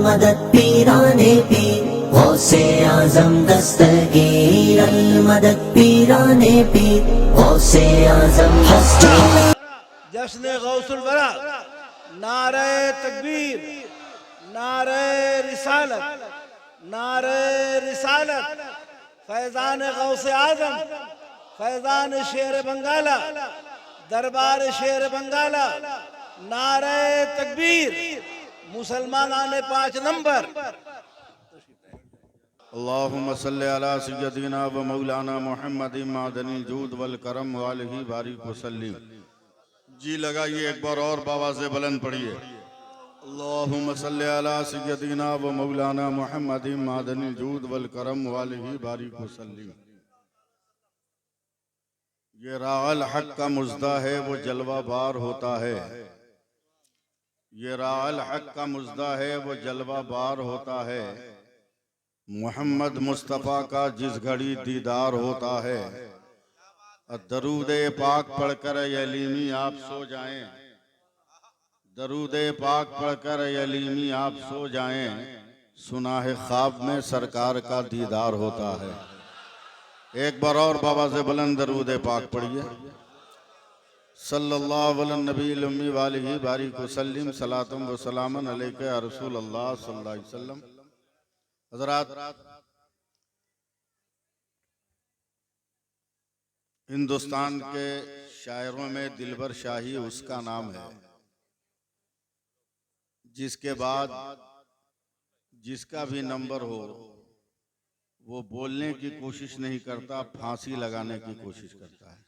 मदद पीराने पीर गौसे आजम दस्तगीर मदद पीराने पीर गौसे आजम हस्ती जश्न गौसुल वरा, नारे तकबीर, नारे रिसालत, नारे रिसालत, फैजान गौसे आजम, फैजान शेर बंगाला, दरबार शेर बंगाला, नारे तकबीर, मुसलमानाने 5 नंबर। अल्लाहुम्मा सल्ली अला सय्यदिना व मौलाना मुहम्मद मादनी जूद वल करम वालिही बारिक वसल्लिम। जी लगाइए एक बार और बाबा से बुलंद पढ़िए। अल्लाहुम्मा सल्ली अला सय्यदिना व मौलाना मुहम्मद मादनी जूद वल करम वालिही बारिक वसल्लिम। ये राअल हक का मुज़्दा है वो जलवा बार होता है। ये राअल हक का मुज़्दा है वो जलवा बार होता है। मोहम्मद मुस्तफ़ा का जिस घड़ी दीदार होता है। दरूद पाक पढ़कर यलीमी आप सो जाएं, दरूद पाक पढ़कर यलीमी आप सो जाएं, सुना है ख्वाब में सरकार का दीदार होता है। एक बार और बाबा से बुलंद दरूद पाक पढ़िए। सल्लल्लाहु अलैहि नबील उम्मी वालिही बारिक वसल्लिम सलातम व सलामन अलैका या रसूल अल्लाह सल्लल्लाहु अलैहि वसल्लम। हज़रात, हिंदुस्तान के शायरों में दिलबर शाही उसका नाम है जिसके बाद जिसका भी नंबर हो वो बोलने की कोशिश नहीं करता, फांसी लगाने की कोशिश करता है।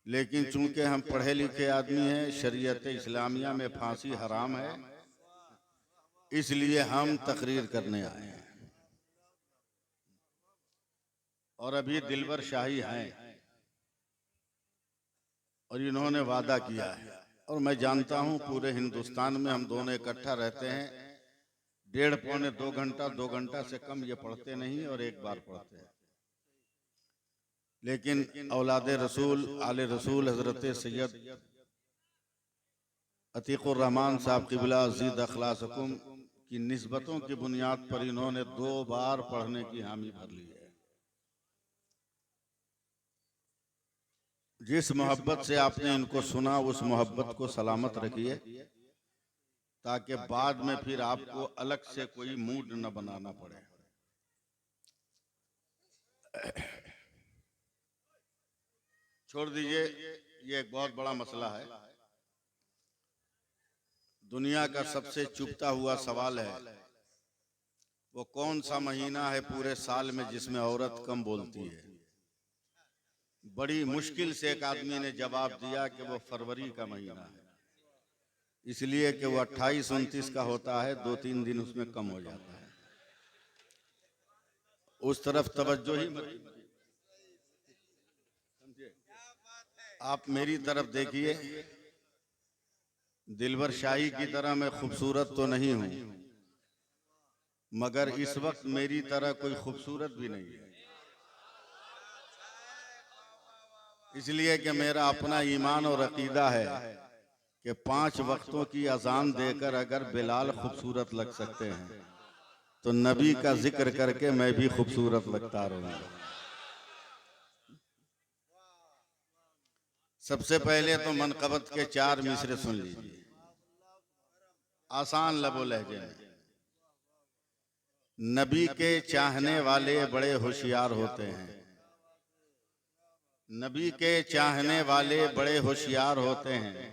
लेकिन चूंकि हम पढ़े लिखे आदमी हैं, शरीयत इस्लामिया में फांसी हराम है, इसलिए हम तकरीर करने आए हैं। और अभी दिलबर शाही हैं और इन्होंने वादा किया है, और मैं जानता हूं पूरे हिंदुस्तान में हम दोनों इकट्ठा रहते हैं, 1.5 पौने 2 घंटा, 2 घंटा से कम ये पढ़ते नहीं और एक बार पढ़ते हैं। लेकिन औलादे रसूल आले रसूल हजरत सैयद अतीकुर रहमान साहब क़िबला ज़ीद अखलासकुम की निस्बतों की बुनियाद पर इन्होंने 2 बार पढ़ने की हामी भर ली है। जिस मोहब्बत से आपने इनको सुना उस मोहब्बत को सलामत रखिए, ताकि बाद में फिर आपको अलग से कोई मूड न बनाना पड़े। छोड़ दीजिए, ये एक बहुत बड़ा मसला है। दुनिया का सबसे चुभता हुआ सवाल है, वो कौन सा महीना है पूरे साल में जिसमें औरत कम बोलती है। बड़ी मुश्किल से एक आदमी ने जवाब दिया कि वो फरवरी का महीना है, इसलिए कि वो 28-29 का होता है, 2-3 दिन उसमें कम हो जाता है। उस तरफ तवज्जो ही मत कीजिए, आप मेरी तरफ देखिए। दिलबर शाही की तरह मैं खूबसूरत तो नहीं हूं, मगर इस वक्त मेरी तरह कोई खूबसूरत भी नहीं है, इसलिए कि मेरा अपना ईमान और अकीदा है कि 5 वक्तों की अजान देकर अगर बिलाल खूबसूरत लग सकते हैं तो नबी का जिक्र करके मैं भी खूबसूरत लगता रहूंगा। सबसे पहले तो मनकबत के 4 मिसरे सुन लीजिए, आसान लबो लहजे में। नबी के चाहने वाले बड़े होशियार होते हैं, नबी के चाहने वाले बड़े होशियार होते हैं,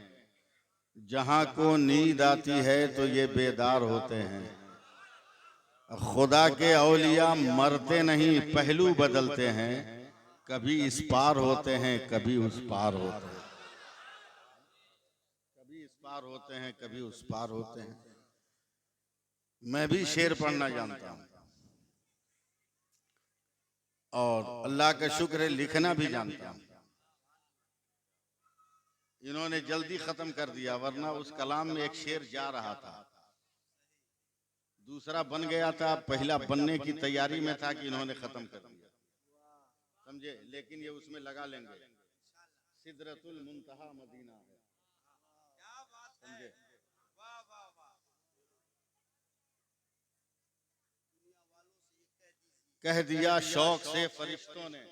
जहां को नींद आती है तो ये बेदार होते हैं। खुदा के औलिया मरते नहीं, पहलू बदलते हैं, कभी इस पार होते हैं कभी उस पार होते हैं, कभी इस पार होते हैं कभी उस पार होते हैं। मैं भी शेर पढ़ना जानता हूं और अल्लाह का शुक्र है लिखना भी जानता हूं। इन्होंने जल्दी खत्म कर दिया, वरना उस कलाम में एक शेर जा रहा था, दूसरा बन गया था, पहला बनने की तैयारी में था कि इन्होंने खत्म कर दिया, समझे। लेकिन ये उसमें लगा लेंगे, सिदरतुल मुंतहा मदीना है, समझे। कह दिया शौक से फरिश्तों ने,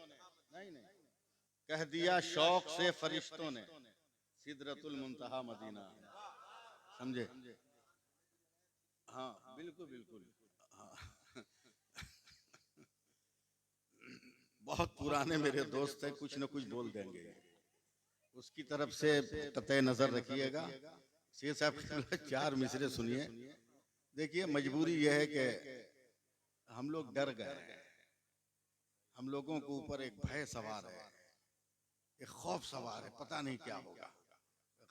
नहीं नहीं, कह दिया शौक से फरिश्तों ने सिदरतुल मुंतहा मदीना, समझे? हाँ बिल्कुल बिल्कुल, हाँ। बहुत पुराने मेरे दोस्त हैं, कुछ न कुछ बोल देंगे, उसकी तरफ से कतई नजर रखिएगा। शेख साहब चार मिसरे सुनिए। देखिए मजबूरी यह है कि हम लोग डर गए हैं, हम लोगों के ऊपर एक भय सवार है, एक खौफ सवार है, पता नहीं क्या होगा।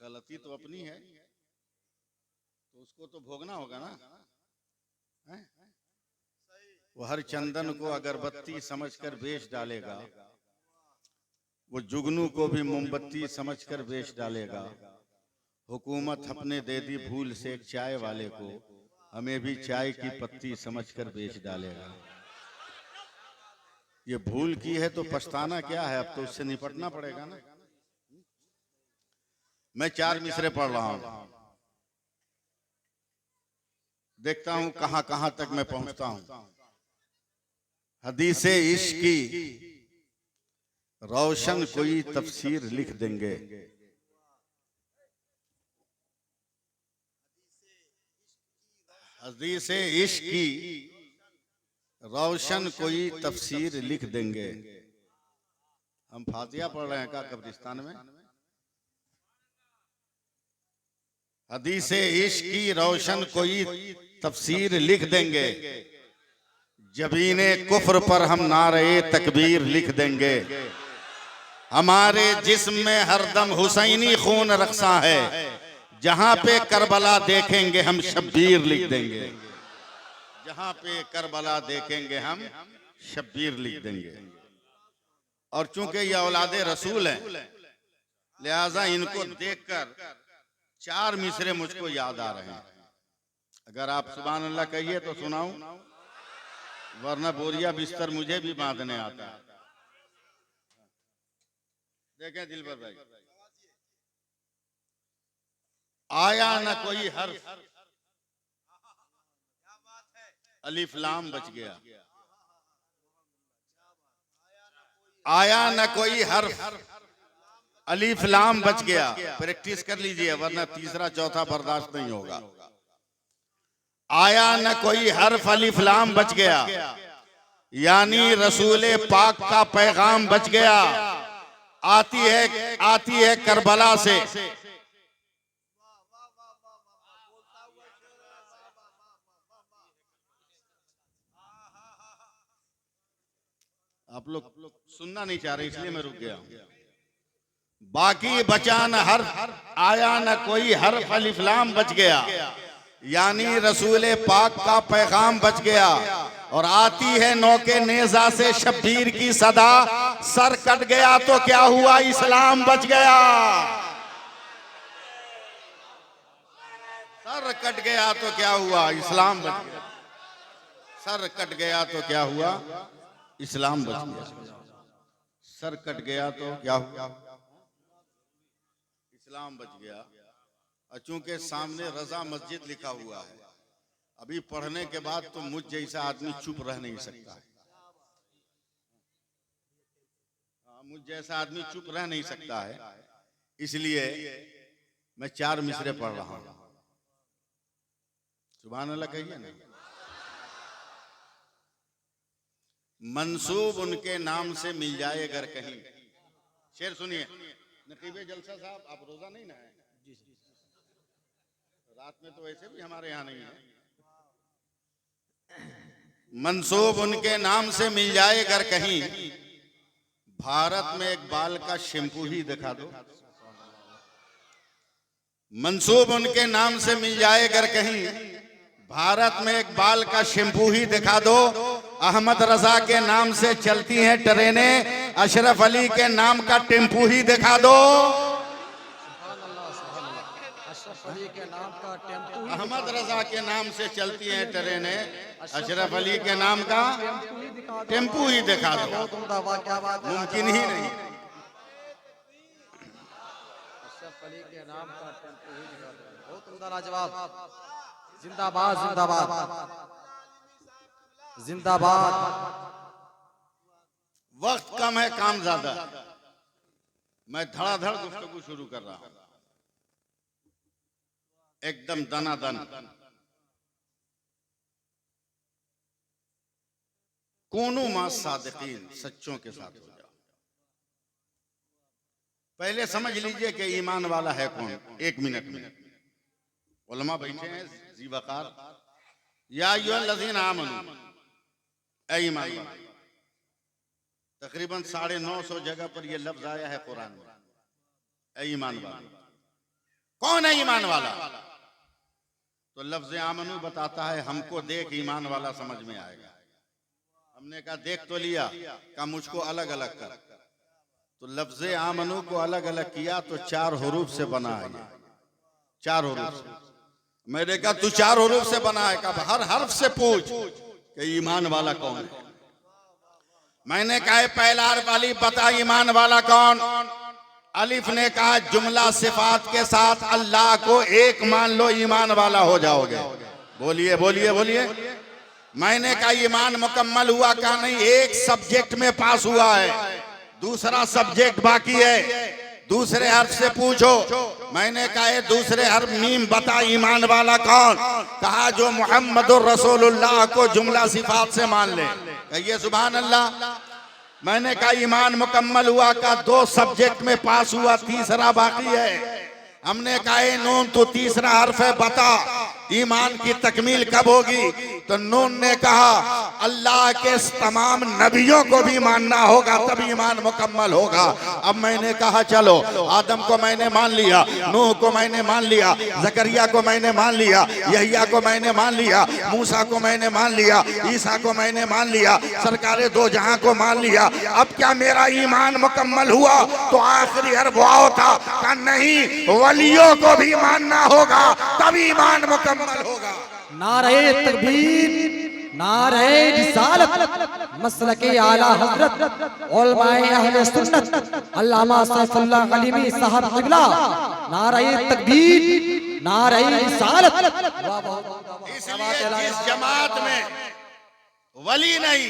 गलती तो अपनी है तो उसको तो भोगना होगा ना, है? वो हर चंदन को अगरबत्ती समझकर बेच डालेगा, वो जुगनू को भी मोमबत्ती समझकर बेच डालेगा। हुकूमत अपने दे दी भूल से एक चाय वाले को, हमें भी चाय की पत्ती समझकर बेच डालेगा। ये भूल की है तो पछताना क्या है, अब तो उससे निपटना पड़ेगा ना। मैं चार मिसरे पढ़ रहा हूं, देखता हूं कहां कहां तक मैं पहुंचता हूं। हदीसे इश्क की रोशन कोई तफसीर लिख देंगे, हदीसे इश्क की रोशन कोई तफसीर लिख देंगे। हम फातिहा पढ़ रहे हैं का कब्रिस्तान में? हदीसे इश्क की रोशन कोई तफसीर लिख देंगे, जबीने कुफ्र पर हम नारे तकबीर लिख देंगे। हमारे जिस्म में हरदम हुसैनी खून रक्सा है, जहां पे करबला देखेंगे हम शब्बीर लिख देंगे। जहां पे करबला देखेंगे हम शब्बीर लिख देंगे। और चूंकि ये औलादे रसूल हैं, लिहाजा इनको देखकर चार मिसरे मुझको याद आ रहे हैं। अगर आप सुभान अल्लाह कहिए तो सुनाऊं, वरना बोरिया बिस्तर मुझे भी बांधने आता है। देखें दिलबर भाई, आया न कोई हर्फ, अलिफ लाम बच गया। आया न कोई हर्फ, अलिफ लाम बच गया। प्रैक्टिस कर लीजिए वरना तीसरा चौथा बर्दाश्त नहीं होगा। आया न कोई हर्फ, अलिफ लाम बच गया, यानी रसूल पाक का पैगाम बच गया। आती है करबला से, आप लोग सुनना नहीं चाह रहे इसलिए मैं रुक गया। बाकी बचा न हर्फ, आया न कोई हर्फ, अलिफ लाम बच गया, यानी रसूल पाक का पैगाम बच गया। और आती है नौके नेजा से शब्बीर की सदा, सर कट गया तो क्या हुआ, इस्लाम बच गया। सर कट गया तो क्या हुआ, इस्लाम बच गया। सर कट गया तो क्या हुआ, इस्लाम बच गया। सर कट गया तो क्या हुआ, इस्लाम बच गया। और चूंकि सामने रजा मस्जिद लिखा हुआ है, अभी पढ़ने के बाद तो मुझ जैसा आदमी चुप रह नहीं सकता है। मुझ जैसा आदमी चुप रह नहीं सकता है, इसलिए मैं चार मिसरे पढ़ रहा हूं। सुभान अल्लाह कहिए ना। मंसूब उनके नाम से मिल जाए अगर कहीं। शेर सुनिए। नकीबे जलसा साहब, आप रोजा नहीं ना है? रात में तो वैसे भी हमारे यहाँ नहीं है। मंसूब उनके नाम से मिल जाए अगर कहीं, भारत में एक बाल का शैम्पू ही दिखा दो। मंसूब उनके नाम से मिल जाए अगर कहीं, भारत में एक बाल का शैम्पू ही दिखा दो। अहमद रजा के नाम से चलती हैं ट्रेनें, अशरफ अली के नाम का टेम्पू ही दिखा दो। अहमद रजा के नाम से चलती हैं ट्रेनें, अशरफ अली के नाम का टेम्पू ही दिखा दो। मुमकिन ही नहीं। अशरफ अली के नाम का टेम्पू ही दिखा दो। बहुत उम्दा, लाजवाब। जिंदाबाद जिंदाबाद जिंदाबाद। वक्त कम है, काम ज्यादा। मैं धड़ाधड़ गुफ्तगू शुरू कर रहा हूं, एकदम दनादन। कूनू मा सादिकीन, सच्चों के साथ हो जाओ। पहले समझ लीजिए कि ईमान वाला है कौन। 1 मिनट में उलमा बैठे हैं जी वकार। या अय्युहल्लज़ीना आमनू, ऐ ईमान वाले। तकरीबन 950 जगह पर यह लफ्ज आया है कुरान में, ऐ ईमान वाले। कौन है ईमान वाला? तो लफ्ज आमनू बताता है हमको देख ईमान वाला समझ में आएगा। हमने कहा देख तो लिया, कहा मुझको अलग अलग कर। तो लफ्ज आमनू को अलग अलग किया तो 4 हुरूफ से बना है। 4 हुरूफ से। मैंने कहा तू 4 हुरूफ से बना है, कहा हर हर्फ से पूछ कि ईमान वाला कौन है। मैंने कहा पहला हर्फ अलिफ, बता ईमान वाला कौन। अलिफ ने कहा जुमला सिफात के साथ अल्लाह को एक मान लो, ईमान वाला हो जाओगे। बोलिए बोलिए बोलिए। मैंने कहा ईमान मुकम्मल हुआ, कहा नहीं, एक सब्जेक्ट में पास हुआ है, दूसरा सब्जेक्ट बाकी है। दूसरे हर्फ से पूछो। मैंने कहा दूसरे हर्फ मीम, बता ईमान वाला कौन। कहा जो मुहम्मदुर रसूलुल्लाह को जुमला सिफात से मान ले। कहिए सुभान अल्लाह। मैंने कहा ईमान मुकम्मल हुआ, का 2 सब्जेक्ट में पास हुआ, तीसरा बाकी है। हमने कहा नून तो तीसरा हर्फ है, बता ईमान की तकमील कब होगी। तो नून ने कहा अल्लाह के तमाम नबियों को भी मानना होगा तब ईमान मुकम्मल होगा। अब मैंने कहा चलो, आदम को मैंने मान लिया, नूह को मैंने मान लिया, जकरिया को मैंने मान लिया, यहिया को मैंने मान लिया, मूसा को मैंने मान लिया, ईसा को मैंने मान लिया, सरकारे 2 जहां को मान लिया। अब क्या मेरा ईमान मुकम्मल हुआ? तो आखिरी हर्फ वाव था। कहा नहीं, वलियों को भी मानना होगा तब ईमान मुकम्मल होगा। नारे तकबीर, नारे रिसालत, मसलके आला हजरत उलमाए अहले सुन्नत अल्लामा सैफुल्लाह अलीमी साहब क़िबला। नारे तकबीर, नारे रिसालत। इसलिए जिस जमात में वली नहीं,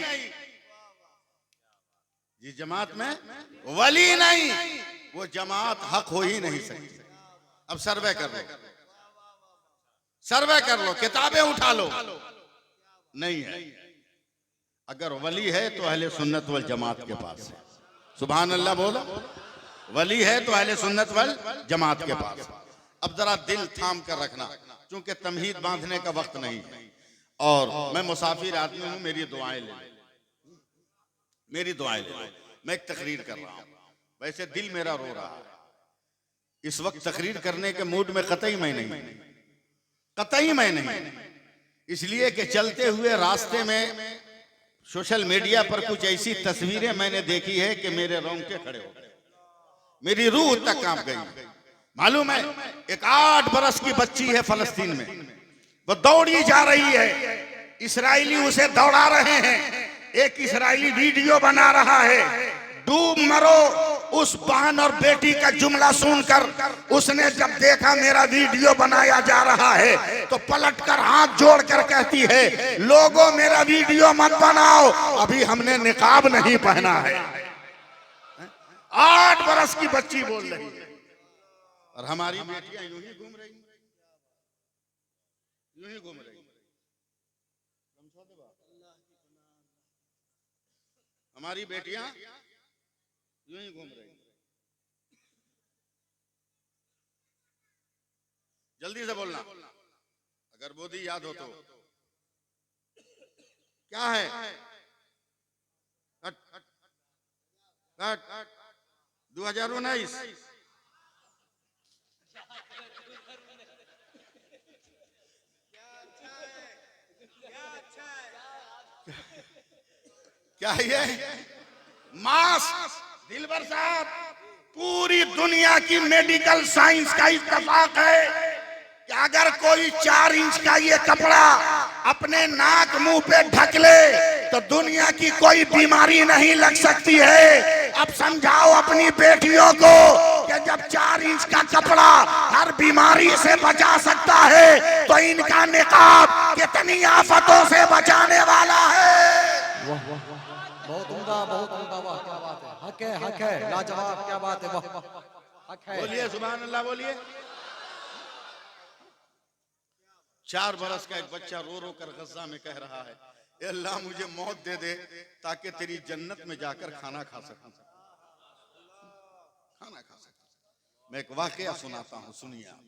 जिस जमात में वली नहीं, वो जमात हक हो ही नहीं सकती। अब सर्वे कर लो, सर्वे कर लो, किताबें उठा लो, नहीं है। अगर वली है तो अहले सुन्नत वल जमात के पास है। सुभान अल्लाह बोलो। वली है तो अहले सुन्नत वल जमात के पास। अब जरा दिल थाम कर रखना, क्योंकि तमहीद बांधने का वक्त नहीं है और मैं मुसाफिर आदमी हूं। मेरी दुआएं ले, मेरी दुआएं ले। मैं एक तकरीर कर रहा हूं, वैसे दिल मेरा रो रहा है इस वक्त। तकरीर करने के मूड में कतई मैं नहीं, कतई मैं नहीं। इसलिए कि चलते हुए रास्ते में सोशल मीडिया पर कुछ ऐसी तस्वीरें मैंने देखी है कि मेरे रोंगटे खड़े हो गए, मेरी रूह तक कांप गई। मालूम है, एक 8 बरस की बच्ची है फलस्तीन में, वो दौड़ी जा रही है, इस्राएली उसे दौड़ा रहे हैं। एक इस्राएली वीडियो बना रहा है, डूब मरो। उस बहन और बेटी का जुमला सुनकर उसने जब देखा मेरा वीडियो बनाया जा रहा है तो पलटकर हाथ जोड़कर कहती है लोगों मेरा वीडियो मत बनाओ, अभी हमने निकाब नहीं पहना है। 8 बरस की बच्ची बोल रही है और हमारी बेटियां यूं ही घूम रही, यूं ही घूम रही। हमारी बेटियां यूं ही घूम रही। जल्दी से बोलना, अगर मोदी याद हो तो। क्या है? हट, हट, 2019 क्या है? मास्क। दिलबर साहब, पूरी दुनिया की मेडिकल साइंस का इत्तेफाक है कि अगर कोई 4 इंच का ये कपड़ा अपने नाक मुंह पे ढक ले तो दुनिया की कोई बीमारी नहीं लग सकती है। अब समझाओ अपनी बेटियों को कि जब 4 इंच का कपड़ा हर बीमारी से बचा सकता है तो इनका निकाब कितनी आफतों से बचाने वाला है। बहुत उम्दा, बहुत उम्दा। हक है, लाजवाब, क्या बात है, वाह, हक है। बोलिए सुभान अल्लाह, बोलिए। 4 बरस का एक बच्चा रो रो कर गजा में कह रहा है, ए अल्लाह मुझे मौत दे दे ताकि तेरी जन्नत में जाकर खाना खा सकूं, खाना खा सकूं। मैं एक वाकया सुनाता हूं, सुनिए आप।